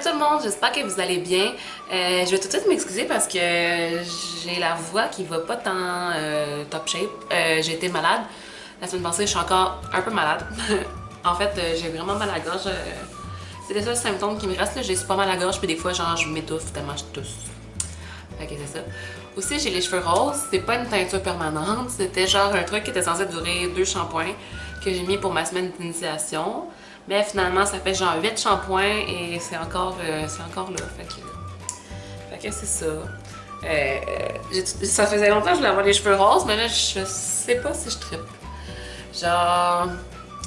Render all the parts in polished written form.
tout le monde, j'espère que vous allez bien. Je vais tout de suite m'excuser parce que j'ai la voix qui va pas tant top shape. J'ai été malade. La semaine passée, je suis encore un peu malade. En fait, j'ai vraiment mal à la gorge. C'est les seuls symptômes qui me restent. J'ai super mal à la gorge, puis des fois, genre, je m'étouffe tellement je tousse. Fait que c'est ça. Aussi, j'ai les cheveux roses. C'est pas une teinture permanente. C'était genre un truc qui était censé durer 2 shampoings que j'ai mis pour ma semaine d'initiation. Mais finalement, ça fait genre 8 shampoings et c'est encore là. Fait que c'est ça. Ça faisait longtemps que je voulais avoir les cheveux roses, mais là, je sais pas si je trippe. Genre,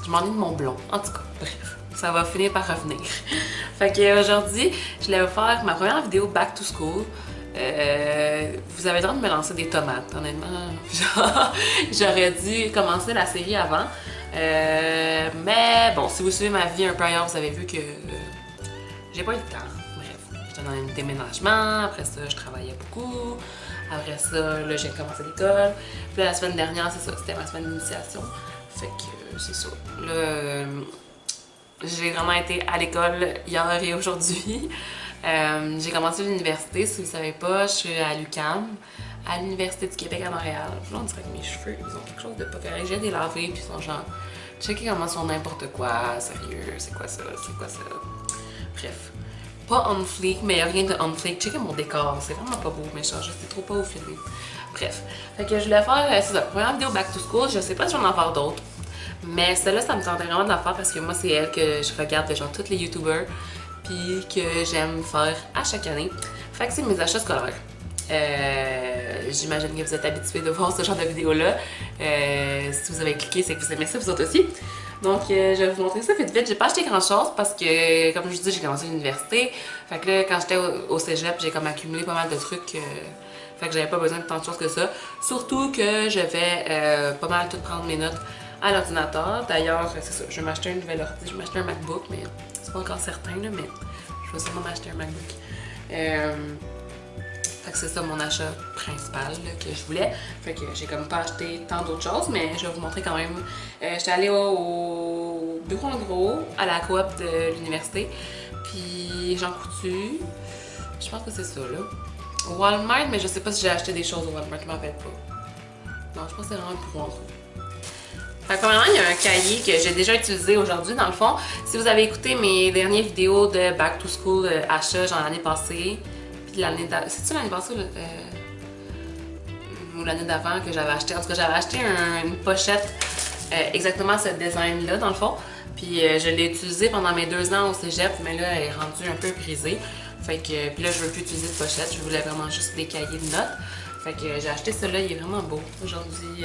je m'ennuie de mon blond. En tout cas, bref, ça va finir par revenir. Fait que aujourd'hui, je voulais vous faire ma première vidéo Back to School. Vous avez le droit de me lancer des tomates, honnêtement. Genre, j'aurais dû commencer la série avant. Mais bon, si vous suivez ma vie un peu ailleurs, vous avez vu que j'ai pas eu le temps. Bref, j'étais dans un déménagement, après ça, je travaillais beaucoup. Après ça, là, j'ai commencé l'école. Puis là, la semaine dernière, c'est ça, c'était ma semaine d'initiation. Fait que c'est ça. Là, j'ai vraiment été à l'école hier et aujourd'hui. J'ai commencé l'université, si vous ne savez pas, je suis à l'UQAM, à l'Université du Québec à Montréal. Là, on dirait que mes cheveux, ils ont quelque chose de pas correct. J'ai des lavés, puis ils sont genre, checker comment ils sont n'importe quoi, sérieux, c'est quoi ça, c'est quoi ça. Bref, pas on fleek, mais rien de on fleek. Checker mon décor, c'est vraiment pas beau, mais genre, c'est trop pas au filmé. Bref, fait que je voulais faire, c'est ça, première vidéo Back to School, je sais pas si je vais en faire d'autres. Mais celle-là, ça me tentait vraiment de la faire parce que moi, c'est elle que je regarde de genre tous les youtubers puis que j'aime faire à chaque année. Fait que c'est mes achats scolaires. J'imagine que vous êtes habitués de voir ce genre de vidéos-là. Si vous avez cliqué, c'est que vous aimez ça, vous autres aussi. Donc, je vais vous montrer ça vite vite. J'ai pas acheté grand-chose parce que, comme je vous dis, j'ai commencé l'université. Fait que là, quand j'étais au cégep, j'ai comme accumulé pas mal de trucs. Fait que j'avais pas besoin de tant de choses que ça. Surtout que je vais pas mal tout prendre mes notes à l'ordinateur. D'ailleurs, c'est ça, je vais m'acheter un nouvel ordi, je vais m'acheter un MacBook, mais c'est pas encore certain, là, mais je vais sûrement m'acheter un MacBook. Fait que c'est ça mon achat principal là, que je voulais. Fait que j'ai comme pas acheté tant d'autres choses, mais je vais vous montrer quand même. J'étais allée au bureau en gros, à la coop de l'université, puis Jean Coutu, je pense que c'est ça là. Au Walmart, mais je sais pas si j'ai acheté des choses au Walmart, je m'en rappelle pas. Non, je pense que c'est vraiment le bureau en gros. Fait que premièrement, il y a un cahier que j'ai déjà utilisé aujourd'hui, dans le fond. Si vous avez écouté mes dernières vidéos de Back to School achat, genre l'année passée, puis l'année d'avant, c'est-tu l'année passée ou l'année d'avant que j'avais acheté? En tout cas, j'avais acheté une pochette exactement ce design-là, dans le fond. Puis je l'ai utilisé pendant mes 2 ans au cégep, mais là, elle est rendue un peu brisée. Fait que, puis là, je veux plus utiliser de pochette, je voulais vraiment juste des cahiers de notes. Fait que j'ai acheté celui-là, il est vraiment beau. Aujourd'hui...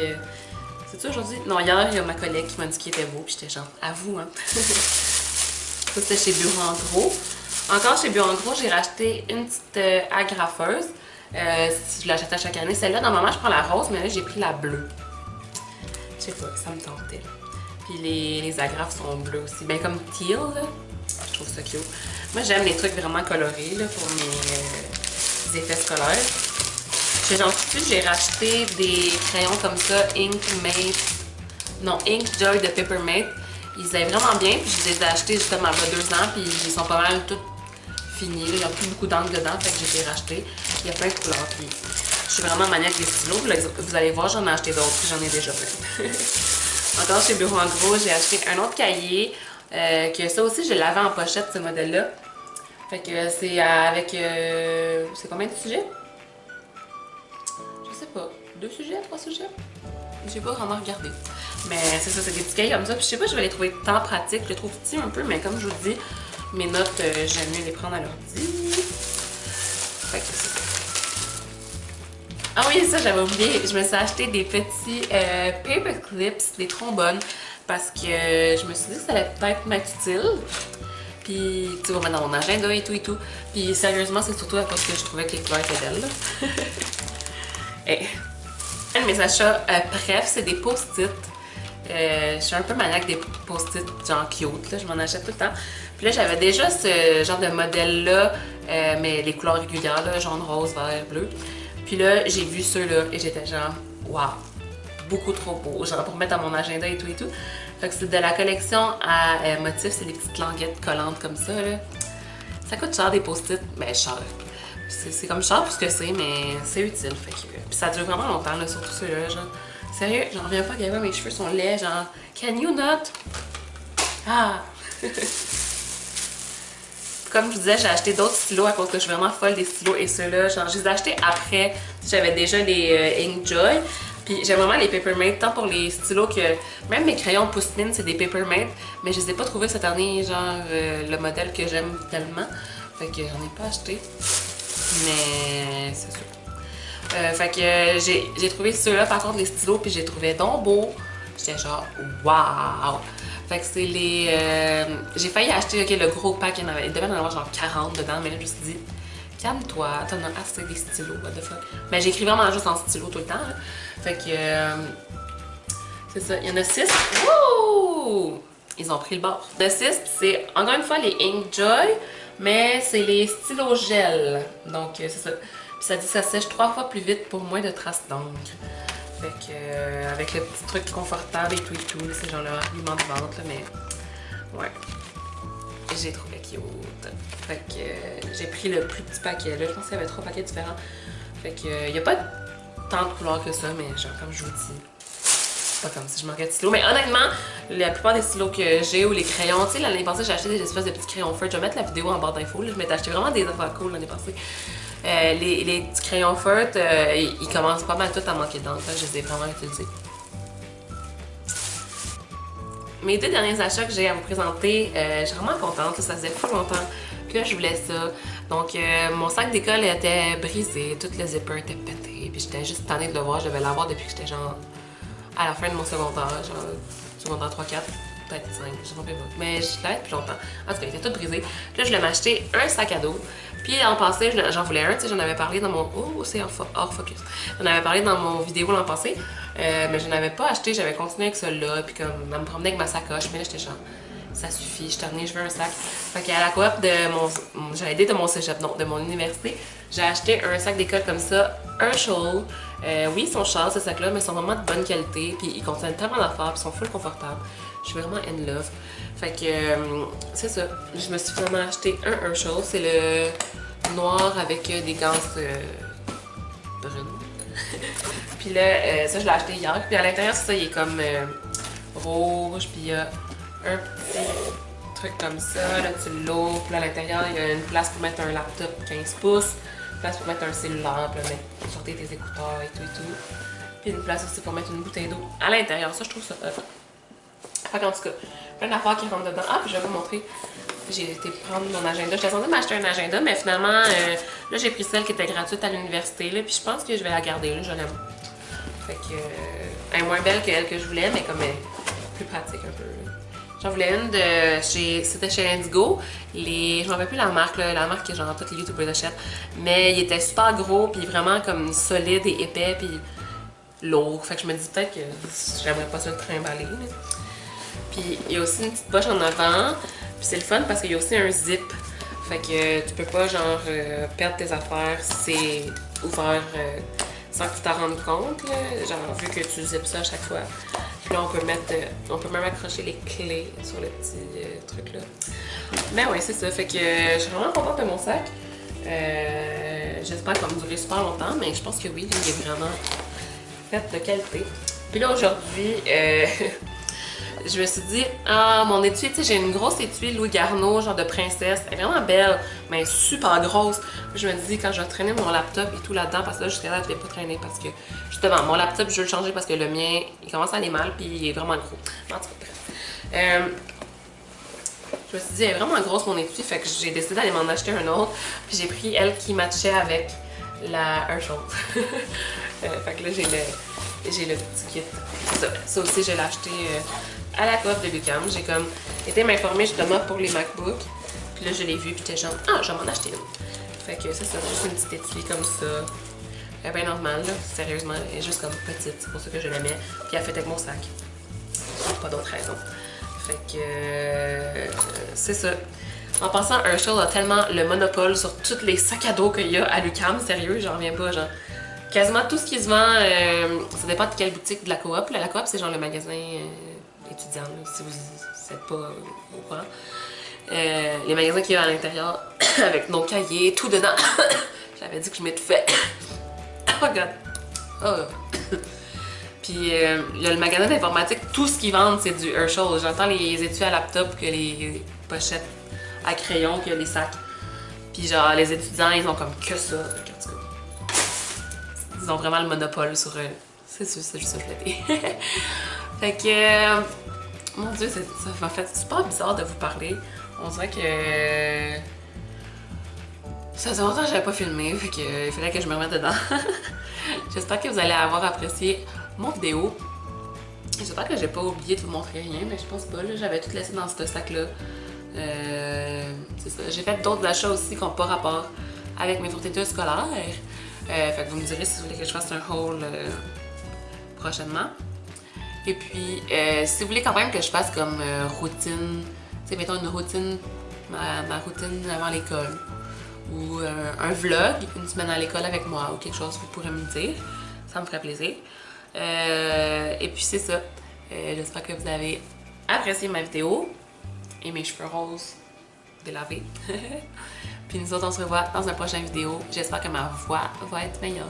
C'est-tu aujourd'hui? Non, hier, il y a ma collègue qui m'a dit qu'il était beau, puis j'étais genre, à vous, hein. Ça, c'était chez Bureau en gros. Encore chez Bureau en gros, j'ai racheté une petite agrafeuse. Je l'achète à chaque année. Celle-là, normalement, je prends la rose, mais là, j'ai pris la bleue. Je sais pas, ça me tentait. Puis les agrafes sont bleues aussi. Ben, comme teal, là. Je trouve ça cute. Moi, j'aime les trucs vraiment colorés, là, pour mes effets scolaires. Chez Jean Coutu, j'ai racheté des crayons comme ça, Ink Joy de Peppermint. Ils étaient vraiment bien, puis je les ai achetés justement il y a 2 ans, puis ils sont pas mal tous finis. Là. Ils n'ont plus beaucoup d'encre dedans, fait que j'ai été racheter. Il y a plein de couleurs, puis je suis vraiment maniaque des stylos. Vous allez voir, j'en ai acheté d'autres, puis j'en ai déjà plein. Encore chez Bureau en gros, j'ai acheté un autre cahier, que ça aussi, je l'avais en pochette, ce modèle-là. Fait que c'est avec... c'est combien de sujets? Je sais pas, 2 sujets, 3 sujets? J'ai pas vraiment regardé. Mais c'est ça, c'est des petits cahiers comme ça. Puis je sais pas, je vais les trouver tant pratiques. Je les trouve petits un peu, mais comme je vous dis, mes notes, j'aime mieux les prendre à l'ordi. Fait que c'est ça. Ah oui, ça, j'avais oublié. Je me suis acheté des petits paper clips, des trombones, parce que je me suis dit que ça allait peut-être m'être utile. Puis, tu vas mettre dans mon agenda et tout et tout. Puis, sérieusement, c'est surtout à cause que je trouvais que les couleurs étaient belles. Un de mes achats, bref, c'est des post-it. Je suis un peu maniaque des post-it genre cute, là, je m'en achète tout le temps. Puis là, j'avais déjà ce genre de modèle-là, mais les couleurs régulières, là, jaune, rose, vert, bleu. Puis là, j'ai vu ceux-là et j'étais genre, waouh, beaucoup trop beau, genre pour mettre dans mon agenda et tout et tout. Fait que c'est de la collection à motifs, c'est des petites languettes collantes comme ça, là. Ça coûte cher des post-it, ben cher. C'est comme cher pour ce que c'est, mais c'est utile. Fait que, puis ça dure vraiment longtemps, là, surtout ceux-là, genre. Sérieux, j'en reviens pas à quel point mes cheveux sont laids, genre. Can you not? Ah! Comme je vous disais, j'ai acheté d'autres stylos à cause que je suis vraiment folle des stylos et ceux-là, genre, je les ai achetés après. J'avais déjà les Inkjoy. Puis j'aime vraiment les Papermate, tant pour les stylos que même mes crayons Pousse-Mine, c'est des Papermate, mais je les ai pas trouvés cette année, genre le modèle que j'aime tellement. Fait que j'en ai pas acheté. Mais c'est ça. Fait que j'ai trouvé ceux-là, par contre, les stylos, puis j'ai trouvé donc beau. J'étais genre, waouh! Fait que c'est les. J'ai failli acheter le gros pack, il devait en avoir genre 40 dedans, mais là, je me suis dit, calme-toi, t'en as assez des stylos, what the fuck. Mais j'écris vraiment juste en stylo tout le temps, là. Fait que. C'est ça, il y en a 6. Wouh! Ils ont pris le bord. Il y en a 6, c'est encore une fois les Inkjoy, mais c'est les stylos gel. Donc, c'est ça. Puis ça dit que ça sèche 3 fois plus vite pour moins de traces d'encre. Fait que, avec le petit truc confortable et tout, c'est genre le argument de vente, là, mais ouais. J'ai trouvé cute. Fait que j'ai pris le plus petit paquet, là. Je pense qu'il y avait 3 paquets différents. Fait que, il n'y a pas tant de couleurs que ça, mais genre, comme je vous dis, c'est pas comme si je manquais de stylos. Mais honnêtement, la plupart des stylos que j'ai ou les crayons, tu sais, l'année passée, j'ai acheté des espèces de petits crayons feutres. Je vais mettre la vidéo en barre d'infos, je m'étais acheté vraiment des affaires cool l'année passée. Les petits crayons feutres, ils commencent pas mal tout à manquer d'encre. Je les ai vraiment utilisés. Mes 2 derniers achats que j'ai à vous présenter, je suis vraiment contente. Ça faisait pas longtemps que je voulais ça. Donc, mon sac d'école était brisé. Tout le zipper était pété. Puis j'étais juste tannée de le voir. Je devais l'avoir depuis que j'étais genre à la fin de mon secondaire. Genre secondaire 3-4. Peut-être 5, je sais pas. Mais je l'avais depuis longtemps. En tout cas, il était tout brisé. Puis là, je voulais m'acheter un sac à dos. Puis l'an passé, j'en voulais un, tu sais, j'en avais parlé dans mon... Oh, c'est hors focus. J'en avais parlé dans mon vidéo l'an passé, mais je n'avais pas acheté, j'avais continué avec celui-là, puis comme, à me promener avec ma sacoche, mais là, j'étais genre, ça suffit, je suis terminée, je veux un sac. Fait qu'à la coop de mon... J'allais dire de mon cégep, non, de mon université, j'ai acheté un sac d'école comme ça, un shawl. Oui, ils sont chers, ces sacs-là, mais ils sont vraiment de bonne qualité, puis ils contiennent tellement d'affaires, puis ils sont full confortables. Je suis vraiment in love. Fait que, c'est ça. Je me suis vraiment acheté un Herschel. C'est le noir avec des ganses brunes. Puis là, ça, je l'ai acheté hier. Puis à l'intérieur, c'est ça, il est comme rouge. Puis il y a un petit truc comme ça. Là, tu l'ouvres. Puis à l'intérieur, il y a une place pour mettre un laptop 15 pouces. Une place pour mettre un cellulaire. Puis là, sortir tes écouteurs et tout. Puis une place aussi pour mettre une bouteille d'eau à l'intérieur. Ça, je trouve ça Fait qu'en tout cas, plein d'affaires qui rentrent dedans. Ah, puis je vais vous montrer. J'ai été prendre mon agenda. J'étais censée m'acheter un agenda, mais finalement, là, j'ai pris celle qui était gratuite à l'université. Puis je pense que je vais la garder. Là, je l'aime. Fait que, elle est moins belle que elle que je voulais, mais comme elle est plus pratique un peu. J'en voulais une de chez. C'était chez Indigo. Je m'en rappelle plus la marque, là, la marque que genre tous les youtubeurs achètent. Mais il était super gros, puis vraiment comme solide et épais, puis lourd. Fait que je me dis peut-être que j'aimerais pas ça le trimballer. Là. Puis il y a aussi une petite poche en avant. Puis c'est le fun parce qu'il y a aussi un zip. Fait que tu peux pas genre perdre tes affaires si c'est ouvert sans que tu t'en rendes compte. Là. Genre vu que tu zippes ça à chaque fois. Puis là on peut même accrocher les clés sur le petit truc là. Mais ouais, c'est ça. Fait que je suis vraiment contente de mon sac. J'espère qu'il va me durer super longtemps, mais je pense que oui, il est vraiment fait de qualité. Puis là aujourd'hui, je me suis dit, ah, mon étui, tu sais, j'ai une grosse étui Louis Garneau, genre de princesse. Elle est vraiment belle, mais super grosse. Puis je me dis, quand je vais traîner mon laptop et tout là-dedans, parce que là, jusqu'à là, je ne l'ai pas traîné parce que, justement, mon laptop, je veux le changer parce que le mien, il commence à aller mal, puis il est vraiment gros. En tout cas, bref. Je me suis dit, elle est vraiment grosse, mon étui, fait que j'ai décidé d'aller m'en acheter un autre. Puis j'ai pris elle qui matchait avec la Herschel. Fait que là, j'ai le petit kit. Ça aussi, je l'ai acheté à la coop de l'UQAM. J'ai comme été m'informer justement pour les MacBooks. Puis là, je l'ai vu, puis j'étais genre, ah, je vais m'en acheter une. Fait que c'est ça, juste une petite étui comme ça. Elle est bien normale, là. Sérieusement, elle est juste comme petite. C'est pour ça que je la mets. Puis elle fait avec mon sac. Pas d'autre raison. Fait que c'est ça. En passant, Herschel a tellement le monopole sur tous les sacs à dos qu'il y a à l'UQAM. Sérieux, j'en reviens pas, genre. Quasiment tout ce qui se vend, ça dépend de quelle boutique de la coop. La coop, c'est genre le magasin étudiant, là, si vous n'êtes pas au courant. les magasins qu'il y a à l'intérieur avec nos cahiers, tout dedans. J'avais dit que je m'étouffais. Oh god. Oh. Puis il y a le magasin d'informatique, tout ce qu'ils vendent c'est du Herschel. J'entends les étuis à laptop, que les pochettes à crayon, que les sacs. Puis genre les étudiants ils ont comme que ça. Ils ont vraiment le monopole sur c'est sûr, c'est juste flatté. Fait que mon dieu, ça m'a fait super bizarre de vous parler. On dirait que ça faisait longtemps que j'avais pas filmé, fait que il fallait que je me remette dedans. J'espère que vous allez avoir apprécié mon vidéo. J'espère que j'ai pas oublié de vous montrer rien, mais je pense pas. J'avais tout laissé dans ce sac-là. C'est ça. J'ai fait d'autres achats aussi qui n'ont pas rapport avec mes fournitures scolaires. Fait que vous me direz si vous voulez que je fasse un haul prochainement. Et puis, si vous voulez quand même que je fasse comme routine, tu sais, mettons une routine, ma routine avant l'école, ou un vlog, une semaine à l'école avec moi, ou quelque chose, vous pourrez me dire. Ça me ferait plaisir. Et puis c'est ça. J'espère que vous avez apprécié ma vidéo et mes cheveux roses délavés. Puis nous autres, on se revoit dans une prochaine vidéo. J'espère que ma voix va être meilleure.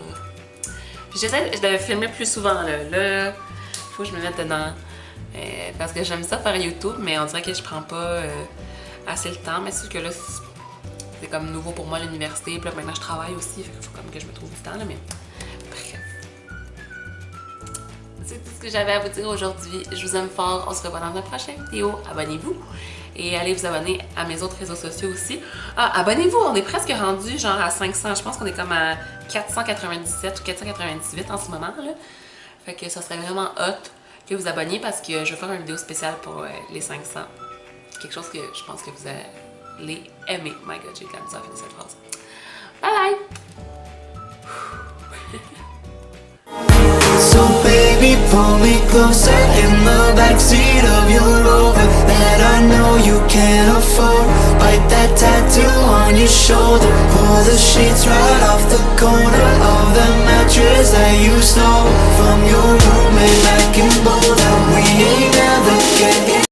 Puis j'essaie de filmer plus souvent là. Faut que je me mette dedans. Parce que j'aime ça faire YouTube, mais on dirait que je prends pas assez le temps. Mais c'est sûr que là, c'est comme nouveau pour moi l'université. Puis là, maintenant, je travaille aussi. Fait qu'il faut comme que je me trouve du temps là. Mais bref. C'est tout ce que j'avais à vous dire aujourd'hui. Je vous aime fort. On se revoit dans une prochaine vidéo. Abonnez-vous. Et allez vous abonner à mes autres réseaux sociaux aussi. Ah, abonnez-vous, on est presque rendu genre à 500. Je pense qu'on est comme à 497 ou 498 en ce moment. Là. Fait que ça serait vraiment hot que vous abonniez parce que je vais faire une vidéo spéciale pour les 500. Quelque chose que je pense que vous allez aimer. My god, j'ai de la misère à finir cette phrase. Bye bye! So baby, pull me closer in the backseat of your Rover that I know you can't afford. Bite that tattoo on your shoulder. Pull the sheets right off the corner of the mattress that you stole from your roommate.